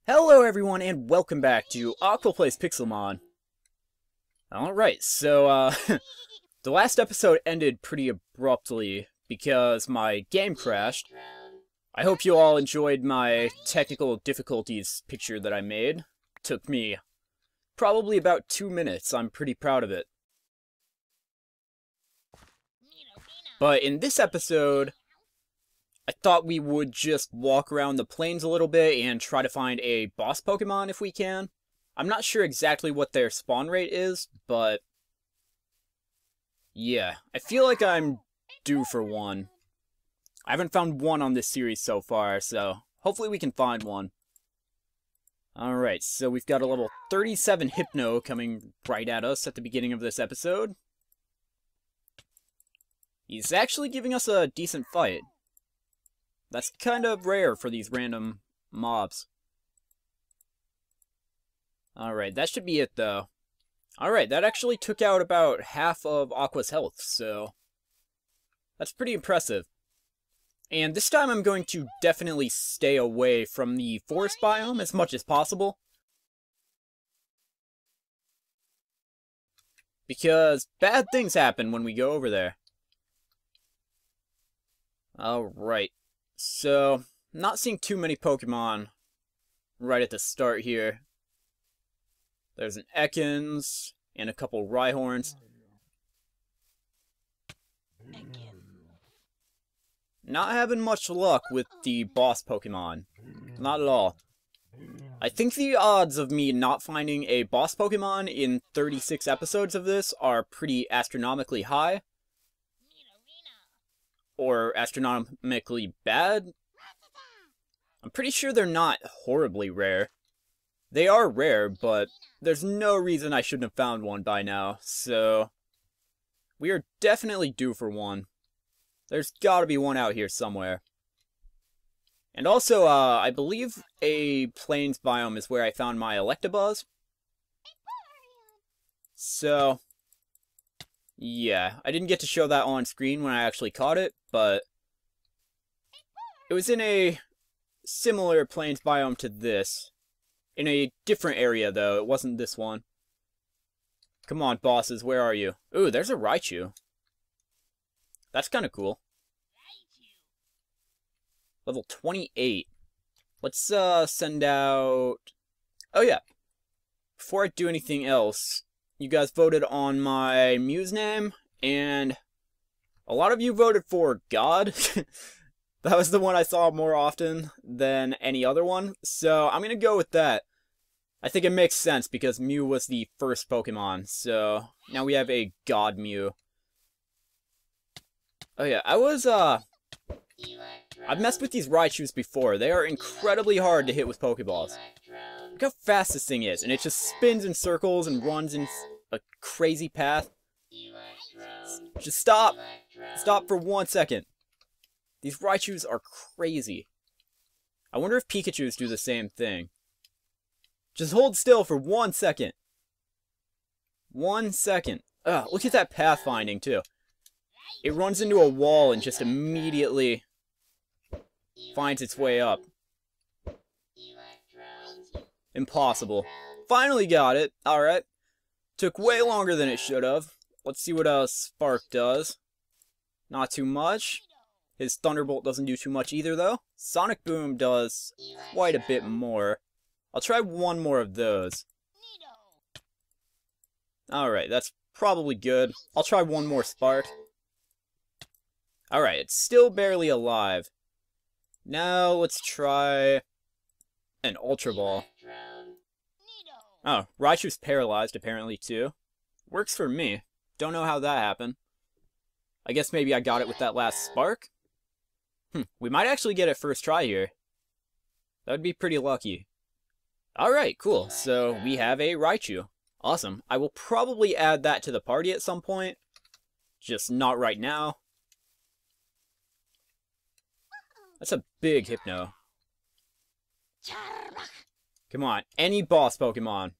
Hello everyone and welcome back to Aqua Plays Pixelmon. Alright, so the last episode ended pretty abruptly because my game crashed. I hope you all enjoyed my technical difficulties picture that I made. Took me probably about 2 minutes, I'm pretty proud of it. But in this episode, I thought we would just walk around the plains a little bit and try to find a boss Pokemon if we can. I'm not sure exactly what their spawn rate is, but yeah, I feel like I'm due for one. I haven't found one on this series so far, so hopefully we can find one. Alright, so we've got a level 37 Hypno coming right at us at the beginning of this episode. He's actually giving us a decent fight. That's kind of rare for these random mobs. Alright, that should be it though. Alright, that actually took out about half of Aqua's health, so that's pretty impressive. And this time I'm going to definitely stay away from the forest biome as much as possible, because bad things happen when we go over there. Alright. So, not seeing too many Pokemon right at the start here. There's an Ekans and a couple Rhyhorns. Not having much luck with the boss Pokemon. Not at all. I think the odds of me not finding a boss Pokemon in 36 episodes of this are pretty astronomically high. Or astronomically bad. I'm pretty sure they're not horribly rare. They are rare, but there's no reason I shouldn't have found one by now, so we are definitely due for one. There's gotta be one out here somewhere. And also, I believe a plains biome is where I found my Electabuzz. So yeah, I didn't get to show that on screen when I actually caught it, but it was in a similar plains biome to this. In a different area, though. It wasn't this one. Come on, bosses, where are you? Ooh, there's a Raichu. That's kind of cool. Level 28. Let's, send out... Oh, yeah. Before I do anything else, you guys voted on my Muse name, and a lot of you voted for God. That was the one I saw more often than any other one, so I'm gonna go with that. I think it makes sense because Mew was the first Pokemon, so now we have a God Mew. Oh yeah, I've messed with these Raichus before. They are incredibly hard to hit with Pokeballs. Look how fast this thing is, and it just spins in circles and runs in a crazy path. Just stop! Stop for 1 second. These Raichus are crazy. I wonder if Pikachus do the same thing. Just hold still for 1 second. 1 second. Ugh, look at that pathfinding, too. It runs into a wall and just immediately finds its way up. Impossible. Finally got it. Alright. Took way longer than it should have. Let's see what Spark does. Not too much. His Thunderbolt doesn't do too much either, though. Sonic Boom does quite a bit more. I'll try one more of those. Alright, that's probably good. I'll try one more Spark. Alright, it's still barely alive. Now let's try an Ultra Ball. Oh, Raichu's paralyzed apparently too. Works for me. Don't know how that happened. I guess maybe I got it with that last Spark? We might actually get it first try here. That would be pretty lucky. Alright, cool. So we have a Raichu. Awesome. I will probably add that to the party at some point. Just not right now. That's a big Hypno. Come on, any boss Pokemon.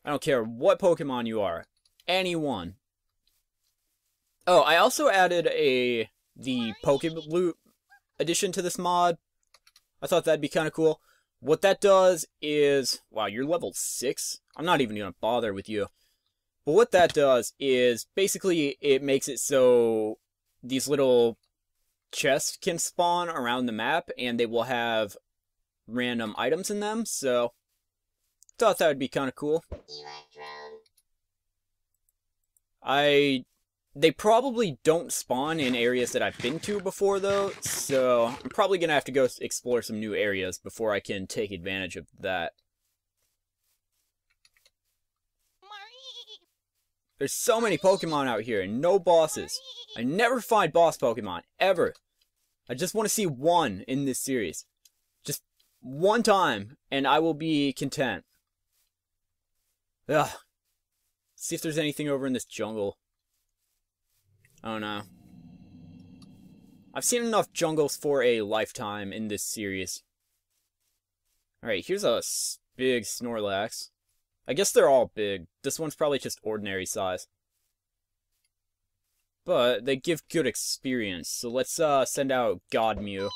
I don't care what Pokemon you are. Anyone. Oh, I also added the Pokeloot addition to this mod. I thought that'd be kind of cool. What that does is... Wow, you're level 6? I'm not even gonna bother with you. But what that does is, basically, it makes it so these little chests can spawn around the map, and they will have random items in them, so... Thought that would be kind of cool. They probably don't spawn in areas that I've been to before, though, so I'm probably gonna have to go explore some new areas before I can take advantage of that. There's so many Pokemon out here, and no bosses. I never find boss Pokemon, ever. I just want to see one in this series. Just one time, and I will be content. Ugh. See if there's anything over in this jungle. Oh no. I've seen enough jungles for a lifetime in this series. Alright, here's a big Snorlax. I guess they're all big. This one's probably just ordinary size. But they give good experience, so let's send out God Mew.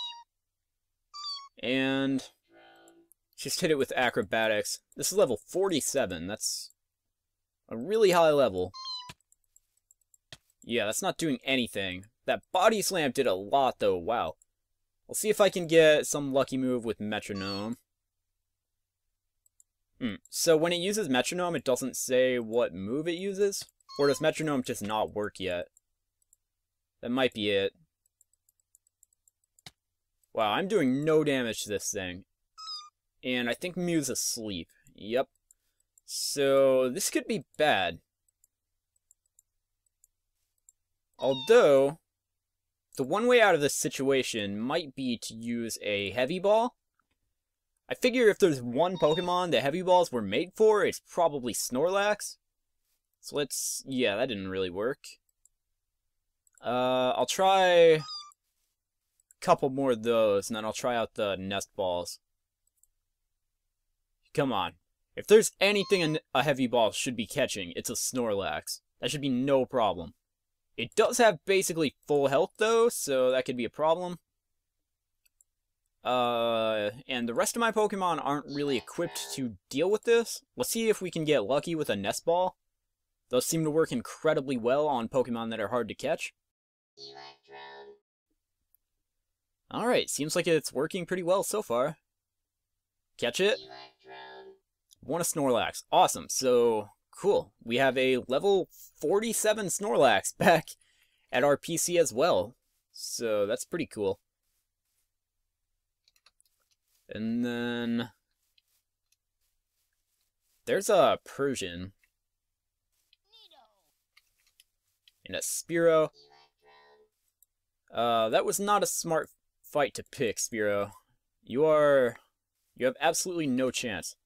And just hit it with acrobatics. This is level 47. That's a really high level. Yeah, that's not doing anything. That body slam did a lot, though. Wow. I'll see if I can get some lucky move with Metronome. So when it uses Metronome, it doesn't say what move it uses? Or does Metronome just not work yet? That might be it. Wow, I'm doing no damage to this thing. And I think Mew's asleep. Yep. So, this could be bad. Although, the one way out of this situation might be to use a Heavy Ball. I figure if there's one Pokemon that Heavy Balls were made for, it's probably Snorlax. So let's... yeah, that didn't really work. I'll try a couple more of those, and then I'll try out the Nest Balls. Come on. If there's anything a Heavy Ball should be catching, it's a Snorlax. That should be no problem. It does have basically full health, though, so that could be a problem. And the rest of my Pokemon aren't really equipped to deal with this. Let's see if we can get lucky with a Nest Ball. Those seem to work incredibly well on Pokemon that are hard to catch. Alright, seems like it's working pretty well so far. Catch it. Won a Snorlax. Awesome, so cool. We have a level 47 Snorlax back at our PC as well. So that's pretty cool. And then there's a Persian. And a Spearow. That was not a smart fight to pick, Spearow. You have absolutely no chance.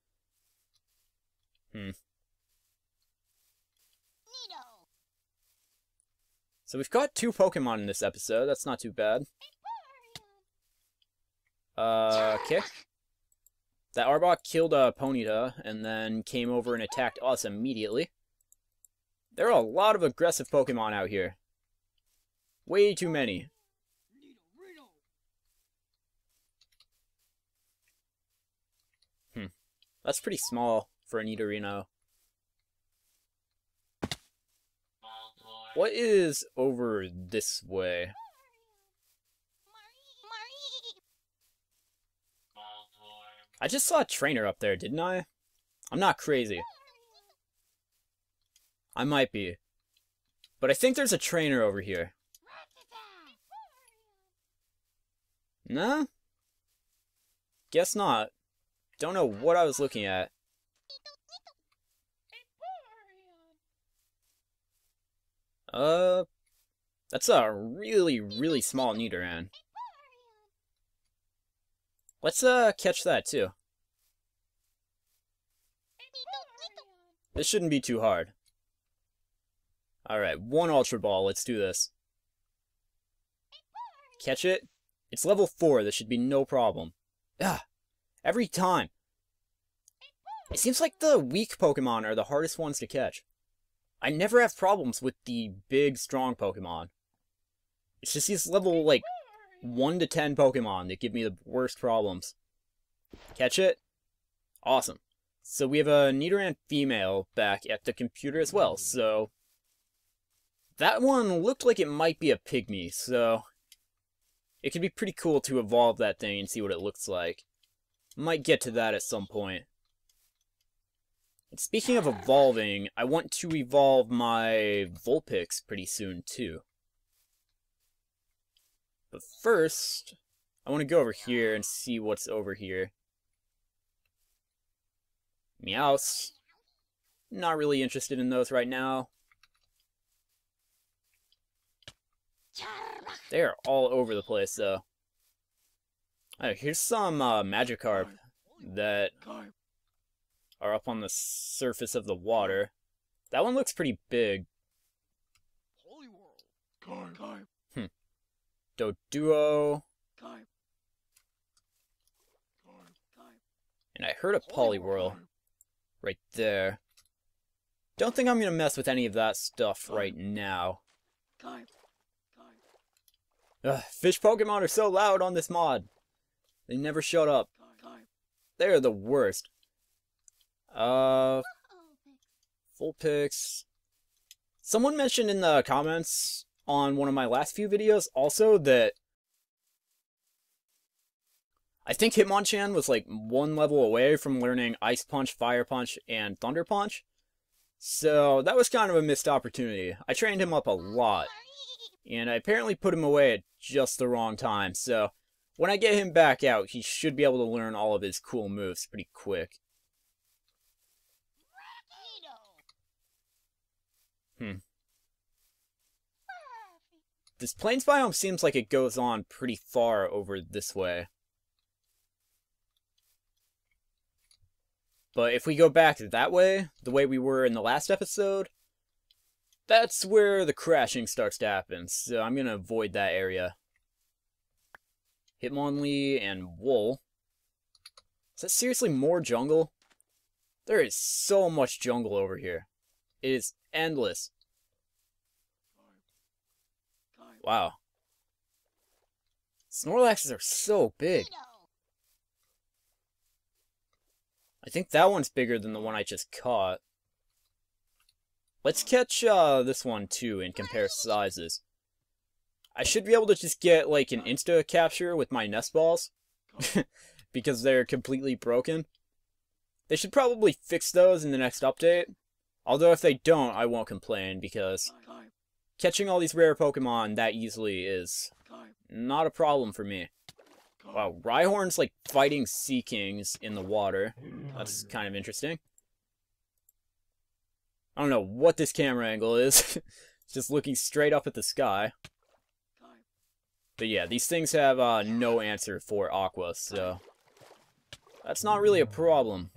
So we've got 2 Pokemon in this episode. That's not too bad. Okay. That Arbok killed a Ponyta, and then came over and attacked us immediately. There are a lot of aggressive Pokemon out here. Way too many. That's pretty small for a Nidorino. What is over this way? I just saw a trainer up there, didn't I? I'm not crazy. I might be. But I think there's a trainer over here. Nah? Guess not. Don't know what I was looking at. That's a really, really small Nidoran. Let's, catch that, too. This shouldn't be too hard. Alright, 1 Ultra Ball, let's do this. Catch it? It's level 4, this should be no problem. Ah! Every time! It seems like the weak Pokemon are the hardest ones to catch. I never have problems with the big, strong Pokemon. It's just these level, like, 1 to 10 Pokemon that give me the worst problems. Catch it? Awesome. So we have a Nidoran female back at the computer as well, so... That one looked like it might be a pygmy, so... It could be pretty cool to evolve that thing and see what it looks like. Might get to that at some point. And speaking of evolving, I want to evolve my Vulpix pretty soon, too. But first, I want to go over here and see what's over here. Meowth. Not really interested in those right now. They are all over the place, though. Oh, here's some Magikarp that are up on the surface of the water. That one looks pretty big. Doduo. And I heard a Poliwhirl right there. Don't think I'm going to mess with any of that stuff right now. Fish Pokemon are so loud on this mod. They never shut up. They're the worst. Vulpix. Someone mentioned in the comments on one of my last few videos also that I think Hitmonchan was like one level away from learning Ice Punch, Fire Punch, and Thunder Punch. So that was kind of a missed opportunity. I trained him up a lot. And I apparently put him away at just the wrong time, so when I get him back out, he should be able to learn all of his cool moves pretty quick. This plains biome seems like it goes on pretty far over this way. But if we go back that way, the way we were in the last episode, that's where the crashing starts to happen, so I'm going to avoid that area. Hitmonlee and Wool. Is that seriously more jungle? There is so much jungle over here. It is endless. Wow. Snorlaxes are so big. I think that one's bigger than the one I just caught. Let's catch this one too and compare sizes. I should be able to just get like an insta capture with my nest balls because they're completely broken. They should probably fix those in the next update. Although if they don't, I won't complain because catching all these rare Pokemon that easily is not a problem for me. Wow, Rhyhorn's like fighting Sea Kings in the water. That's kind of interesting. I don't know what this camera angle is. It's just looking straight up at the sky. But yeah, these things have no answer for Aqua, so that's not really a problem.